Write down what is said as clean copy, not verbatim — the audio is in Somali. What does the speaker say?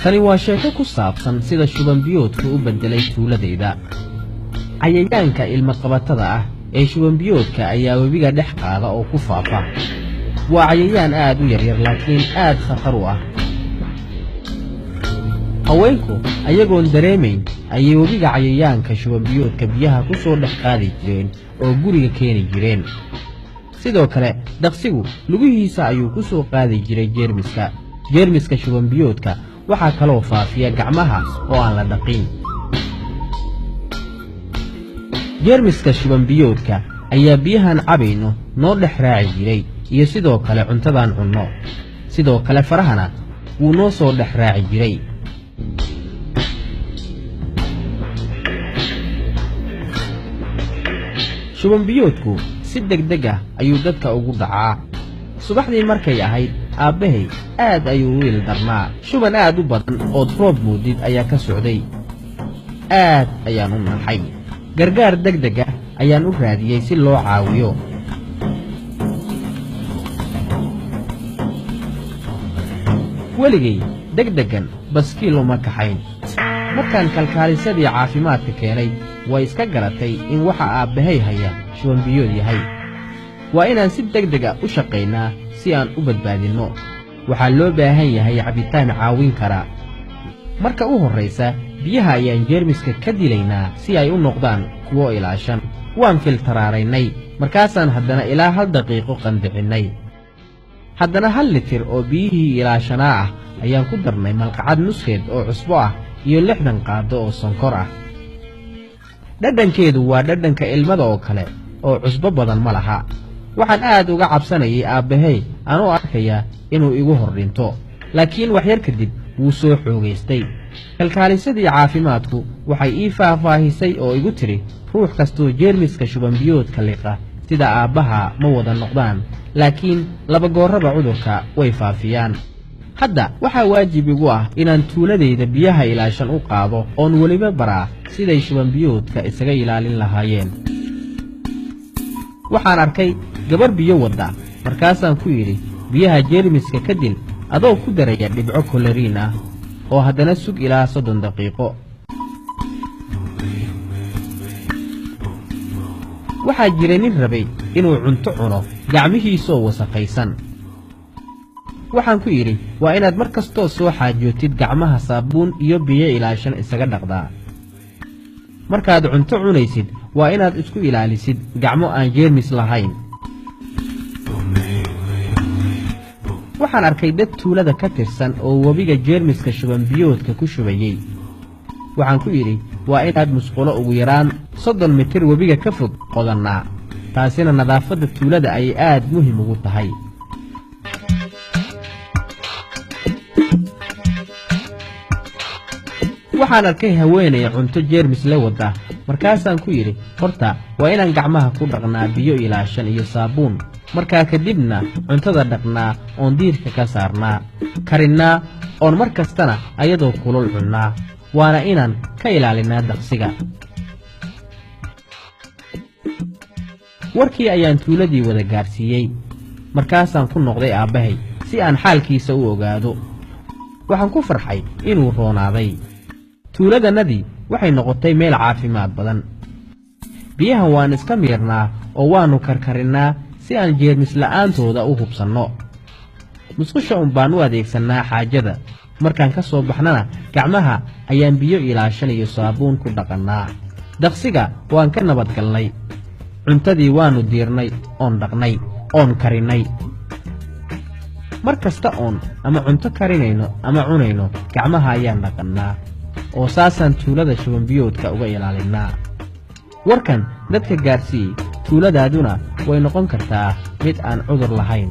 tani waa sheeko ku saabsan sida shuban biyoodku u bedelay tuuladeyda. Cayayaanka ilma qabatada ah ee shuban biyoodka ayaa webiga dhex qaada oo ku faafa. Waa cayayaan aad u yaryar laakiin aad khatar u ah. haweenku ayagoon dareemayn ayay webiga cayayaanka shuban biyoodka biyaha ku soo dhex qaadi jireen oo guriga keeni jireen. sidoo kale daqsigu lugihiisa ayuu ku soo qaadi jiray jeermiska shuban biyoodka waxaa kaloo faafiya gacmaha oo aan la dhaqin. jeermiska shuban biyoodka ayaa biyahan cabayno noo dhex raaci jiray iyo sidoo kale cuntadan cunno. sidoo kale farahana wuu noo soo dhex raaci jiray. shuban biyoodku si degdeg ah ayuu dadka ugu dhacaa. subaxdii markay ahayd aabbahay aad ayuu u ildarnaa. shuban aad u badan oo roob moodid ayaa ka socday. aad ayaan u naxay. gargaar degdeg ah ayaan u raadiyey si loo caawiyo. weligay degdegan baskiil uma kaxayn. markaan kalkaalisadii caafimaadka keenay way iska garatay in waxa aabbahay haya shuban biyood yahay. waa inaan si degdeg ah u shaqaynaa si aan u badbaadinno. waxaa loo baahan yahay cabitaan caawin kara. marka u horraysa biyaha ayaan jeermiska ka dilaynaa si ay u noqdaan kuwo ilaashan. waan filtaraaraynay markaasaan haddana ilaa 1 daqiiqo qandicinnay. haddana 1 litir oo biyihii ilaashanaa ah ayaan ku darnay malqacad nuskeed oo cusbo ah iyo 60 qaado oo sonkor ah. dhadhankeedu waa dhadhanka ilmada oo kale oo cusbo badan ma laha. waxaan aad uga cabsanayay aabbahay anoo arkaya inuu igu hordhinto. laakiin wax yar kadib wuu soo xoogaystay. kalkaalisadii caafimaadku waxay ii faahfaahisay oo igu tiri ruux kastoo jeermiska shuban biyoodka liqa sida aabbaha ma wada noqdaan laakiin 2 gooraba cudurka way faafiyaan. hadda waxaa waajib igu ah inaan tuuladeyda biyaha ilaashan u qaado oon weliba baraa siday shuban biyoodka isaga ilaalin lahaayeen. waxaan arkay gabar biyo wadda markaasaan ku yidhi biyaha jeermiska ka dil adoo ku daraya dhibco koloriin ah oo haddana sug ilaa 30 daqiiqo. waxaa jira nin rabay inuu cunto cuno gacmihiisoo wasakhaysan. waxaan ku yidhi waa inaad mar kastoo soo xaajootid gacmaha saabuun iyo biyo ilaashan isaga dhaqdaa. markaad cunto cunaysid waa inaad isku ilaalisid gacmo aan jeermis lahayn. waxaan arkay dad tuulada ka tirsan oo webiga jeermiska shuban biyoodka ku shubayey. waxaan ku yidhi waa inaad musqulo ugu yaraan 30 mitir webiga ka fog qodannaa. taasina nadaafadda tuulada ayay aad muhiim ugu tahay. waxaan arkay haweeney cunto jeermis la wada markaasaan ku yidhi horta waa inaan gacmaha ku dhaqnaa biyo ilaashan iyo saabuun. markaa kadibna cuntada dhaqnaa oon diirka ka saarnaa karinnaa oon mar kastana ayadoo kulul cunnaa. waana inaan ka ilaalinaa daqsiga. warkii ayaan tuuladii wada gaarsiiyey. markaasaan ku noqday aabbahay si aan xaalkiisa u ogaado. waxaan ku farxay inuu roonaaday. tuuladannadii waxay noqotay meel caafimaad badan. biyahan waan iska miirnaa oo waannu karkarinnaa si aan jeermis la'aantooda u hubsanno. musqusha baan u adeegsannaa xaajada. markaan ka soo baxnana gacmaha ayaan biyo ilaashan iyo saabuun ku dhaqannaa. daqsiga waan ka nabadgalnay. cuntadii waannu diirnay oon dhaqnay oon karinnay. mar kasta oon ama cunto karinayno ama cunayno gacmaha ayaan dhaqannaa oo saasaan tuulada shuban biyoodka uga ilaalinnaa. warkan dadka gaarsii tuuladaaduna way noqon kartaa mid aan cudur lahayn.